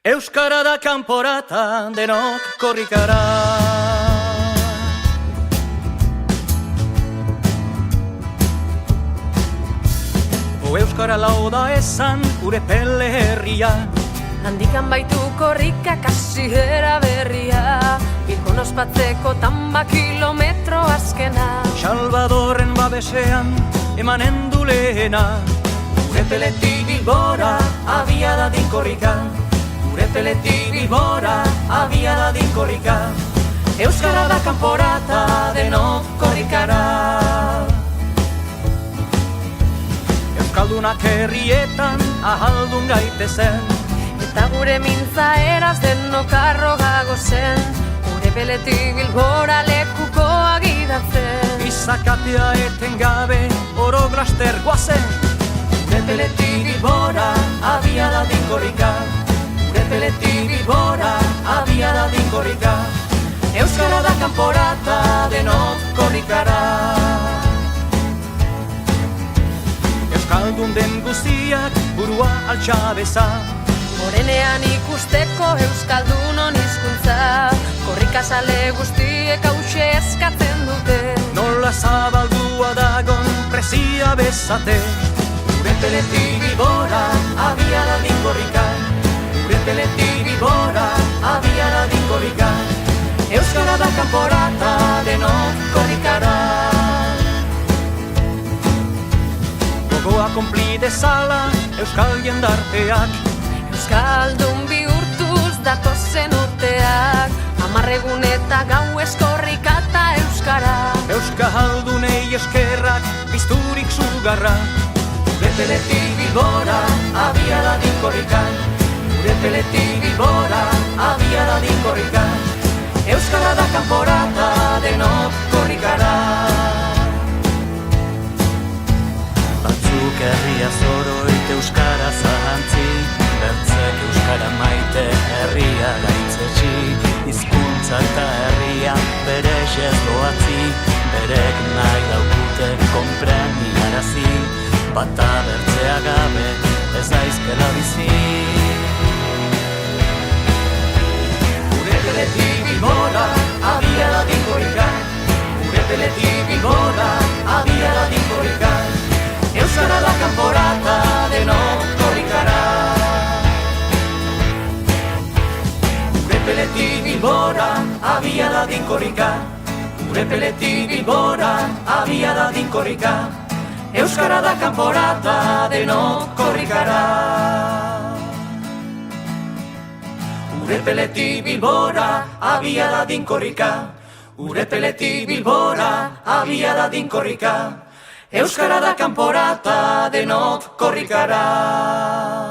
Euskara da kanporata, denok korrikara. O euskara lau da esan, gure pele herria. Handikan baitu korrika kasi berria, Bilbon ospatzeko tamba kilometro azkena. Salvadorren babesean, emanen du lehena. Gure peletik Bilbora, abia dadin korrika. Gure peletik Bilbora, abia dadin korrika. Euskara da kanporata, denok korrikara. Euskaldunak herrietan, ahaldun gaitezen. Eta gure mintza eraz denok arrogago zen, gure peletik Bilbora lekukoa gidatzen. Izakatea eten gabe, oro glaster guazen. Gure peletik Bilbora, abia dadin korrika. Gure peletik Bilbora, abia dadin korrika. Euskara da kanporata, denok korrikara. Euskaldun den guztiak, burua altxabeza. Morenean ikusteko euskaldunon hizkuntza, korrikazale guztiek hause eskatzen dute. Nola zabaldua dagon presia bezate. Gure peletik Bilbora, abia dadin korrika. Gure peletik Bilbora, abia dadin korrika. Euskara da kanporata, denok korrikara. Gogoa konpli dezala, euskal jendarteak. Euskaldun bihurtuz datozen urteak, 10 egun eta gauez korrika eta euskara. Euskaldunei eskerrak, pizturik sugarra. Gure peletik Bilbora, abia dadin korrika. Gure peletik Bilbora, abia dadin korrika. Euskara da kanporata, denok korrikara. Batzuk herria zoroit euskara zahantzi, bertzek euskara maite herria gaitzetsi. Hizkuntza eta herria bere xez doatzi, berek nahi daukute konpreniarazi. Bata bertzea gabe ez daizkela bizi. Gure peletik Bilbora, abia dadin korrika. Gure peletik Bilbora, abia dadin korrika. Euskara da kanporata, denok korrikara. Gure peletik Bilbora, abia dadin korrika. Gure peletik Bilbora, abia dadin korrika. Euskara da kanporata, denok korrikara. Gure peletik Bilbora, abia dadin korrika. Gure peletik Bilbora, abia dadin korrika. Euskara da kanporata, denok korrikara.